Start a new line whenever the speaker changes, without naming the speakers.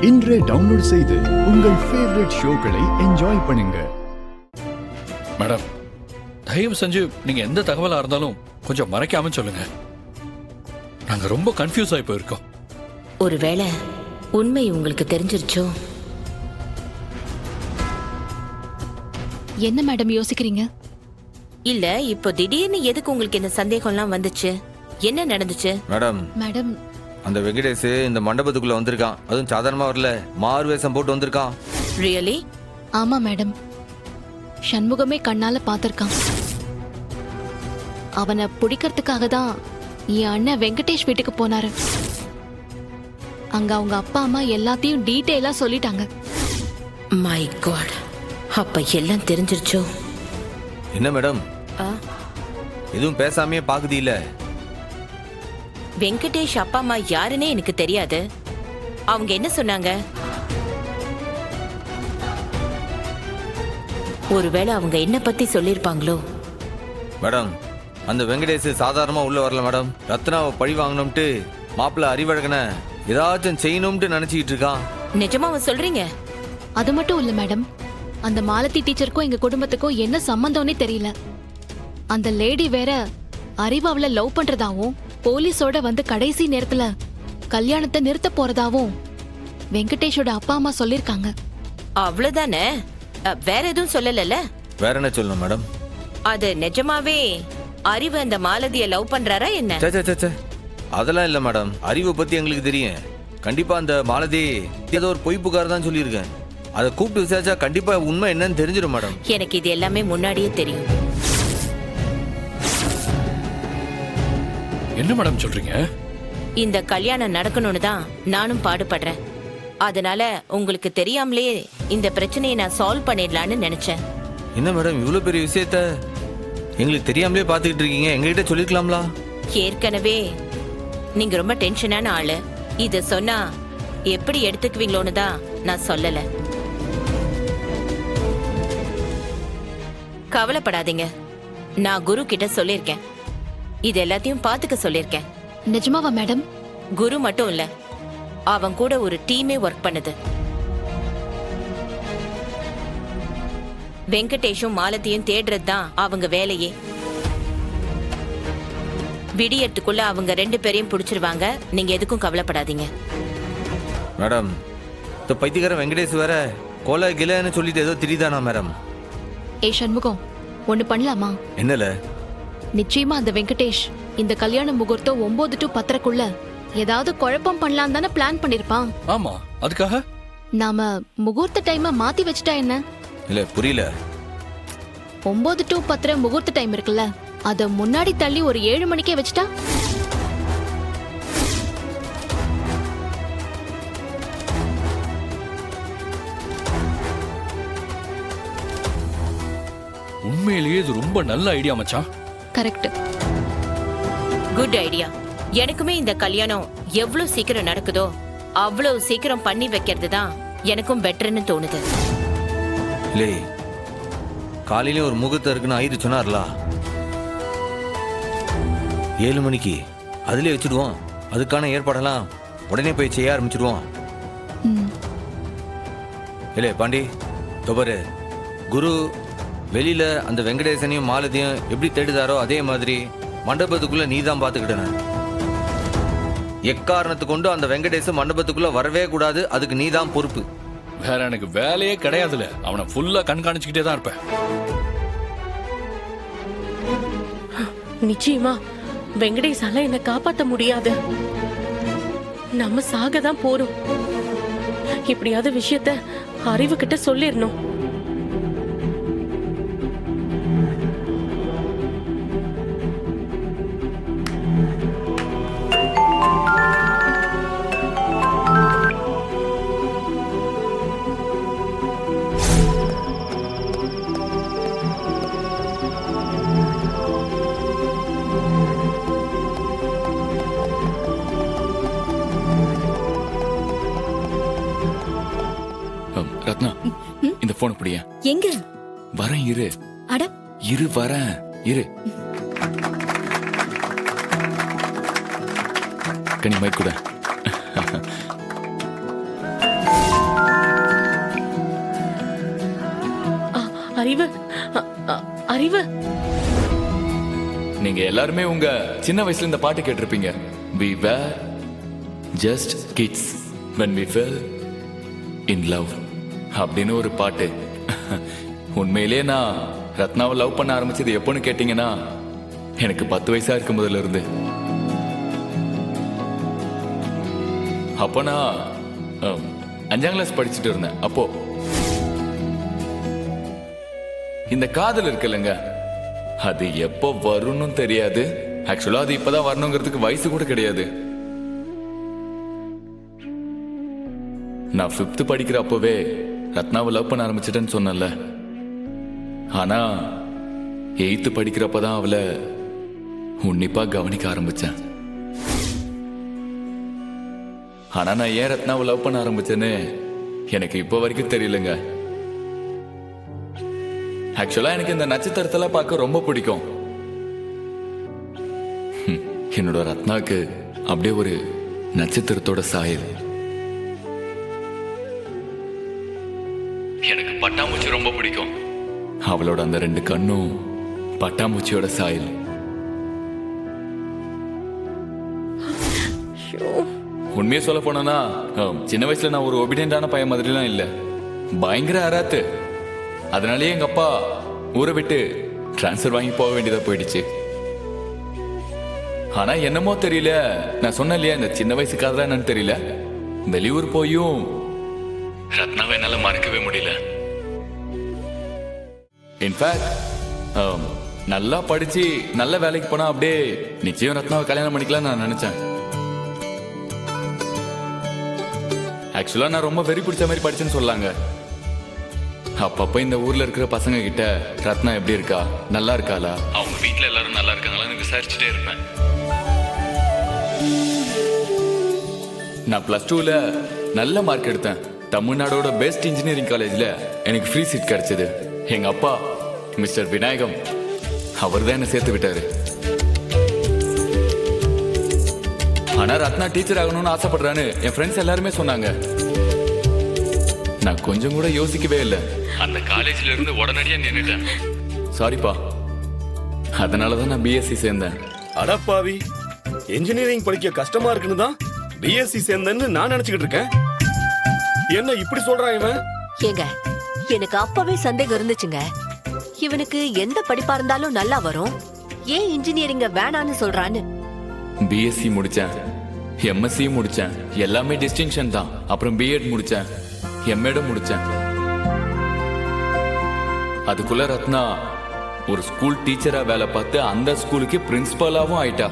இன்றே டவுன்லோட் செய்து உங்கள் ஃபேவரட் ஷோக்களை என்ஜாய் பண்ணுங்க.
மேடம், தயவு செஞ்சு நீங்க எந்த தகவலா இருந்தாலும் கொஞ்சம் மறைக்காம சொல்லுங்க. நாங்க ரொம்ப கன்ஃபியூஸ் ஆகி போயிருக்கோம்.
ஒருவேளை உண்மை உங்களுக்கு தெரிஞ்சிருச்சோ?
என்ன மேடம் யோசிக்கிறீங்க?
இல்ல, இப்போ திடீர்னு எதுக்கு உங்களுக்கு இந்த சந்தேகம்லாம் வந்துச்சு? என்ன நடந்துச்சு?
மேடம் அந்த வெங்கடேஷ் இந்த மண்டபத்துக்குள்ள வந்திருக்கான். அதுவும் சாதாரணமா வரல, மார்வேஷம் போட்டு வந்திருக்கான்.
ரியலி?
ஆமா மேடம், சண்முகமே கண்ணால பாத்திருக்கான். அவனை பிடிக்கிறதுக்காக தான் என் அண்ணன் வெங்கடேஷ் வீட்டுக்கு போனாரு. அங்க அவங்க அப்பா அம்மா எல்லாத்தையும் டீட்டெயிலா சொல்லிட்டாங்க.
மை காட், அப்ப எல்லாம் தெரிஞ்சிருச்சோ?
என்ன மேடம் எதுவும் பேசாமையே பாக்குது? இல்ல,
வெங்கடேஷ் அப்பா அம்மா யாருன்னே எனக்கு தெரியாது. அவங்க என்ன சொன்னாங்க? ஒருவேளை அவங்க என்ன பத்தி சொல்லிருப்பாங்களோ?
மேடம் அந்த வெங்கடேஷ் சாதாரணமா உள்ள வரல மேடம். ரத்னாவை பழி வாங்கணும்ட்டு மாப்பிள்ள அறிவழகன ஏதாச்சும் செய்யணும்ட்டு நினைச்சிட்டு இருக்கான்.
நிஜமாவா சொல்றீங்க?
அது மட்டும் இல்ல மேடம், அந்த மாலதி டீச்சருக்கும் எங்க குடும்பத்துக்கும் என்ன சம்பந்தம்னே தெரியல. அந்த லேடி வேற அறிவு அவளை லவ் பண்றதாவும் போலீஸோட வந்து கடைசி நேரத்துல கல்யாணத்தை நிறுத்த போறதாவும் வெங்கடேஷோட அப்பா அம்மா சொல்லிருக்காங்க.
அவ்வளவுதானே? வேற எதுவும் சொல்லல?
வேற என்ன சொல்லணும் மேடம்?
அது நிஜமாவே அறிவு அந்த மாலதிய லவ் பண்றாரா என்ன?
அதெல்லாம் இல்ல மேடம். அறிவை பத்தி எங்களுக்கு தெரியும். கண்டிப்பா அந்த மாலதி ஏதோ ஒரு பொய் புகார் தான் சொல்லியிருக்கேன். அதை கூப்பிட்டு விசாரிச்சா கண்டிப்பா உண்மை என்னன்னு தெரிஞ்சிடும் மேடம்.
எனக்கு இது எல்லாமே முன்னாடியே தெரியும்.
என்ன மேடம் சொல்றீங்க?
இந்த கல்யாணம் நடக்கணும்னு தான் நானும் பாடுபடுறேன். அதனால உங்களுக்கு தெரியாமலே இந்த பிரச்சனையை நான் சால்வ் பண்ணிடலான்னு நினைச்சேன்.
என்ன மேடம் இவ்வளவு பெரிய விஷயத்த எங்களுக்கு தெரியாமலே பாத்துக்கிட்டு இருக்கீங்க? எங்ககிட்ட சொல்லிருக்கலாம்ல.
ஏற்கனவே நீங்க ரொம்ப டென்ஷனான ஆளு. இத சொன்னா எப்படி எடுத்துக்குவீங்களோன்னு தான் நான் சொல்லல. கவலைப்படாதீங்க, நான் குரு கிட்ட சொல்லிருக்கேன். இது எல்லாத்தையும் பாத்துக்க சொல்லிருக்கேன்.
நிஜமாவா மேடம்?
குரு மட்டும் இல்ல, அவன் கூட ஒரு டீமே ஒர்க் பண்ணுது. வெங்கடேஷும் மாலத்தியும் தேடுறது தான் அவங்க வேலையே. விடியறதுக்குள்ள அவங்க 2 பேரையும் பிடிச்சிருவாங்க. நீங்க எதுக்கும் கவலைப்படாதீங்க.
மேடம் இந்த பைத்தியக்காரன் வெங்கடேஷ் வேற கொலை கிலன்னு சொல்லிட்டு ஏதோ திரிதானா மேடம்?
ஏ சண்முகம், ஒண்ணு பண்ணலாமா?
என்னல?
நிச்சயமா அந்த வெங்கடேஷ் இந்த கல்யாண முகூர்த்தம் 9 to 10 ஏதாவது குழப்பம் பண்ணலாம் தானே பிளான் பண்ணிருப்பான்.
ஆமா, அதுக்காக
நாம முகூர்த்த டைமை மாத்தி வச்சுட்டா என்ன?
இல்ல புரியல.
9 to 10 முகூர்த்த டைம் இருக்குல்ல, அத முன்னாடி தள்ளி ஒரு 7 மணிக்கே வச்சுட்டா?
உண்மையிலேயே இது ரொம்ப நல்ல ஐடியா மச்சான்.
கரெக்ட்.
Good idea. எனக்குமே இந்த கல்யாணம் எவ்வளவு சீக்கிரம் நடக்குதோ அவ்வளவு சீக்கிரம் பண்ணி வைக்கிறது தான் எனக்கும் பெட்டர்னு தோணுது.
இல்லை, காலையில ஒரு முகூர்த்தம் இருக்குன்னு ஐயரு சொன்னார்ல, 7 மணிக்கு அதுலயே வச்சுடுவோம். அதுக்கான ஏற்பாடெல்லாம் உடனே போய் செய்ய ஆரம்பிச்சிடுவோம். இல்லை பாண்டி, தொபரு குரு வெளியில அந்த வெங்கடேசனையும் மாலதியும் எப்படி தேடுதாரோ அதே மாதிரி மண்டபத்துக்குள்ள நீ தான் பாத்துக்கிட்டன. எக்காரணத்து கொண்டு அந்த வெங்கடேச மண்டபத்துக்குள்ள வரவே கூடாது. அதுக்கு நீ தான் பொறுப்பு.
வேற எனக்கு வேலையே கிடையாதுல. அவனை ஃபுல்லா கண்காணிச்சுக்கிட்டே தான் இருப்பேன்.
நிச்சயமா வெங்கடேசால என்ன காப்பாத்த முடியாது. நம்ம சாக தான் போறோம். இப்படியாவது விஷயத்த அறிவு கிட்ட சொல்லிடணும்.
ரத்னா, இந்த போன் அப்படியே
எங்க?
வரேன் இரு.
அட
இரு, வரேன் இரு. கனி மைக் கூட.
அறிவு அறிவு
நீங்க எல்லாருமே உங்க சின்ன வயசுல இந்த பாட்டு கேட்டிருப்பீங்க. We were just kids when we fell in love அப்படின்னு ஒரு பாட்டு. உண்மையிலேயே நான் ரத்னாவை லவ் பண்ண ஆரம்பிச்சது எப்போன்னு கேட்டீங்கன்னா எனக்கு 10 வயசா இருக்கும் முதல்ல இருந்து. அப்போ நான் 5ஆம் கிளாஸ் படிச்சுட்டு இருந்தேன். அப்போ இந்த காதல் இருக்குல்லங்க, அது எப்போ வரும்னு தெரியாது. ஆக்சுவலா அது இப்பதான் வரணுங்கிறதுக்கு வயசு கூட கிடையாது. நான் 5th படிக்கிற அப்பவே ரத்னாவை லவ் பண்ண ஆரம்பிச்சிட்டேன்னு சொன்னல. ஆனா 8th படிக்கிறப்பதான் அவளை உன்னிப்பா கவனிக்க ஆரம்பிச்சேன். ஆனா நான் ஏன் ரத்னாவை லவ் பண்ண ஆரம்பிச்சேன்னு எனக்கு இப்போ வரைக்கும் தெரியலங்க. ஆக்சுவலா எனக்கு இந்த நட்சத்திரத்தெல்லாம் பார்க்க ரொம்ப பிடிக்கும். என்னோட ரத்னாக்கு அப்படியே ஒரு நட்சத்திரத்தோட சாயல். எனக்கு பட்டாம்பூச்சி ரொம்ப பிடிக்கும். அவளோட அந்த 2 கண்ணும் பட்டாம்பூச்சியோட சாயல். உண்மையை சொல்ல போனா சின்ன வயசுல நான் ஒரு ஒபீடியன்டான பையன் மாதிரிலாம் இல்ல, பயங்கர அராத்து. அதனாலேயே எங்க அப்பா ஊரை விட்டு டிரான்ஸ்ஃபர் வாங்கி போக வேண்டியதா போயிடுச்சு. ஆனா என்னமோ தெரியல, நான் சொன்னேன் இல்லையா இந்த சின்ன வயசு காதலா என்னன்னு தெரியல, வெளியூர் போயும் ரத்னாவை என்னால மறக்கவே முடியல. இன்ஃபேக்ட் நல்லா படிச்சு நல்ல வேலைக்கு போனா அப்படியே நிச்சயம் ரத்னாவை கல்யாணம் பண்ணிக்கலாம் நான் நினைச்சேன். ஆக்சுவலா நான் ரொம்ப வெறி பிடிச்ச மாதிரி படிச்சேன்னு சொல்லாங்க. அப்பப்ப இந்த ஊர்ல இருக்கிற பசங்க கிட்ட ரத்னா எப்படி இருக்கா, நல்லா இருக்காளா, அவங்க வீட்டுல எல்லாரும் நல்லா இருக்காங்களான்னு விசாரிச்சுட்டே இருப்பேன். நான் +2ல நல்ல மார்க் எடுத்தேன். தமிழ்நாடோட பெஸ்ட் இன்ஜினியரிங் காலேஜ்ல எனக்கு ஃப்ரீ சீட் கிடைச்சது. எங்க அப்பா மிஸ்டர் விநாயகம் அவர் தான் என்ன சேர்த்து விட்டாரு. ஆனா ரத்னா டீச்சர் ஆகணும்னு ஆசைப்படுறான்னு என் ஃப்ரெண்ட்ஸ் எல்லாருமே சொன்னாங்க. நான் கொஞ்சம் கூட யோசிக்கவே இல்லை. அந்த காலேஜ்ல இருந்து உடனடியா நின்னுட்டேன். சாரிப்பா. அதனாலதான் நான் பிஎஸ்சி சேர்ந்தேன்.
அடப்பாவி, இன்ஜினியரிங் படிக்க கஷ்டமா இருக்குன்னு தான் பிஎஸ்சி சேர்ந்தேன்னு நான் நினைச்சுக்கிட்டு இருக்கேன். என்ன இப்படி சொல்றான் இவன்?
ஏங்க, எனக்கு அப்பவே சந்தேகம் இருந்துச்சுங்க. இவனுக்கு எந்த படிப்பா இருந்தாலும் நல்லா வரும், ஏன் இன்ஜினியரிங்க வேணான்னு சொல்றான்னு.
பிஎஸ்சி முடிச்சேன், எம்எஸ்சி முடிச்சேன், எல்லாமே டிஸ்டிங்ஷன் தான். அப்புறம் பிஎட் முடிச்சேன், எம்எடும் முடிச்சேன். அதுக்குள்ள ரத்னா ஒரு ஸ்கூல் டீச்சரா வேலை பார்த்து அந்த ஸ்கூலுக்கு பிரின்சிபலாவும் ஆயிட்டா.